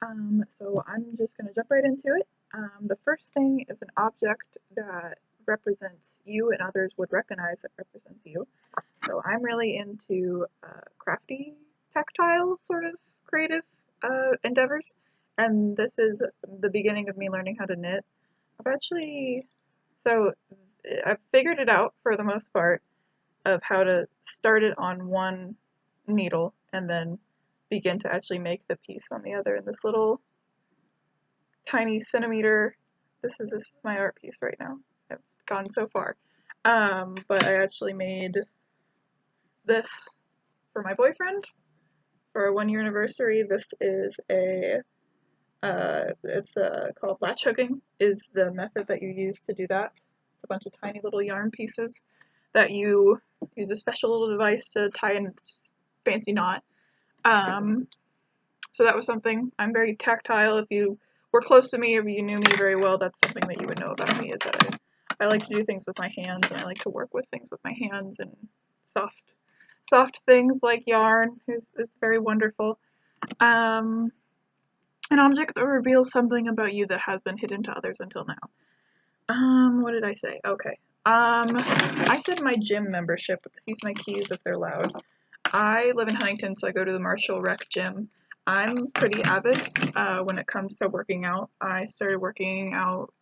So I'm just going to jump right into it. The first thing is an object that represents you and others would recognize that represents you. So I'm really into crafty, tactile sort of creative endeavors, and this is the beginning of me learning how to knit. I've actually, so I've figured it out for the most part of how to start it on one needle and then begin to actually make the piece on the other in this little tiny centimeter. This is my art piece right now. I've gone so far. But I actually made this for my boyfriend for our 1 year anniversary. This is it's called latch hooking is the method that you use to do that. It's a bunch of tiny little yarn pieces that you use a special little device to tie in this fancy knot. So that was something. I'm very tactile. If you were close to me or you knew me very well, that's something that you would know about me, is that I like to do things with my hands, and I like to work with things with my hands, and soft things like yarn is very wonderful. An object that reveals something about you that has been hidden to others until now. What did I say? Okay. I said my gym membership. Excuse my keys if they're loud. I live in Huntington, so I go to the Marshall Rec Gym. I'm pretty avid when it comes to working out. I started working out,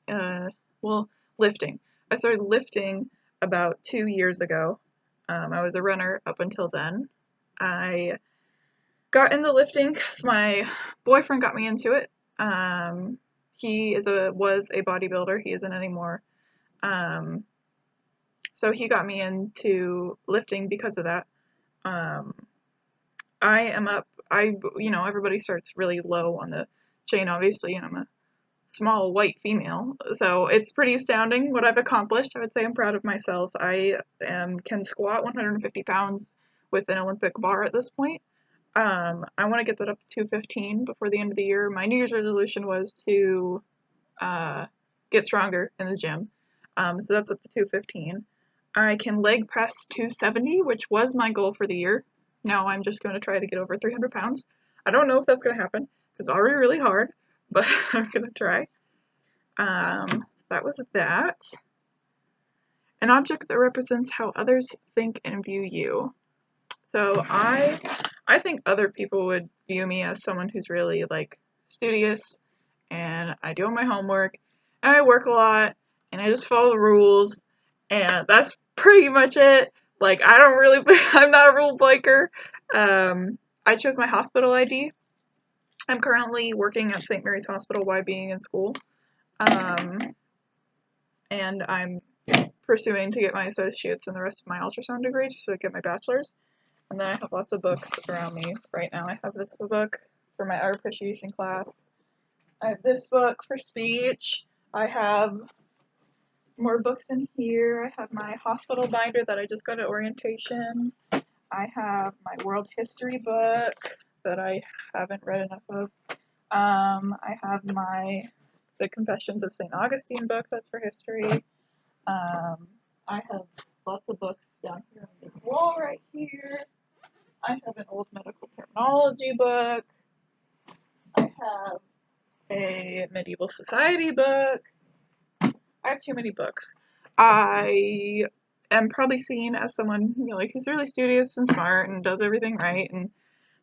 lifting. I started lifting about 2 years ago. I was a runner up until then. I got into lifting because my boyfriend got me into it. He was a bodybuilder. He isn't anymore. So he got me into lifting because of that. I am up. Everybody starts really low on the chain, obviously, and I'm a small white female, so it's pretty astounding what I've accomplished. I would say I'm proud of myself. I can squat 150 pounds with an Olympic bar at this point. I want to get that up to 215 before the end of the year. My New Year's resolution was to get stronger in the gym, so that's up to 215. I can leg press 270, which was my goal for the year. Now I'm just going to try to get over 300 pounds. I don't know if that's going to happen. It's already really hard, but I'm going to try. That was that. An object that represents how others think and view you. So I think other people would view me as someone who's really studious, and I do all my homework, and I work a lot, and I just follow the rules, and that's pretty much it. I'm not a rule breaker. I chose my hospital ID. I'm currently working at St. Mary's Hospital while being in school, and I'm pursuing to get my associates and the rest of my ultrasound degree just to get my bachelor's. And then I have lots of books around me right now. I have this book for my art appreciation class. I have this book for speech. I have more books in here. I have my hospital binder that I just got at orientation. I have my world history book that I haven't read enough of. I have the Confessions of St. Augustine book that's for history. I have lots of books down here on this wall right here. I have an old medical terminology book. I have a medieval society book. I have too many books. I am probably seen as someone who's really studious and smart and does everything right, and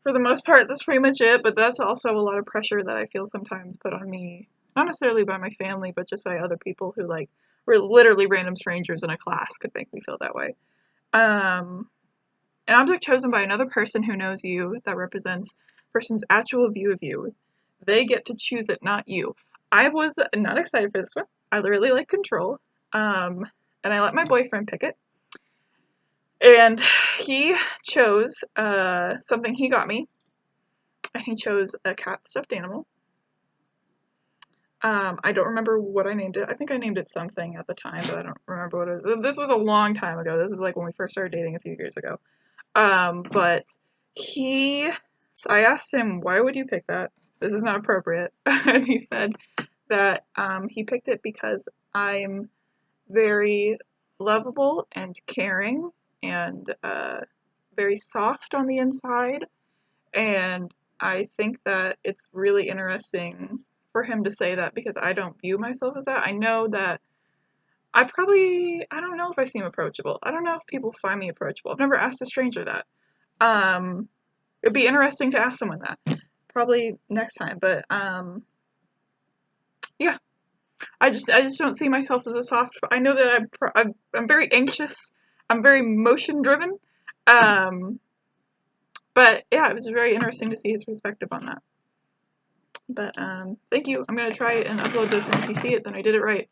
for the most part that's pretty much it, but that's also a lot of pressure that I feel sometimes put on me, not necessarily by my family, but just by other people who were literally random strangers in a class could make me feel that way. An object chosen by another person who knows you that represents a person's actual view of you. They get to choose it, not you. I was not excited for this one. I really like control. And I let my boyfriend pick it. And he chose something he got me. And he chose a cat stuffed animal. I don't remember what I named it. I think I named it something at the time, but I don't remember what it was. This was a long time ago. This was when we first started dating a few years ago. But I asked him, why would you pick that? This is not appropriate. And he said that he picked it because I'm very lovable and caring and very soft on the inside. And I think that it's really interesting for him to say that because I don't view myself as that. I know that I don't know if I seem approachable. I don't know if people find me approachable. I've never asked a stranger that. It'd be interesting to ask someone that. Probably next time, but yeah, I just don't see myself as a soft. I know that I'm very anxious. I'm very motion driven. Um, but yeah, it was very interesting to see his perspective on that. But thank you. I'm gonna try and upload this, and if you see it, then I did it right.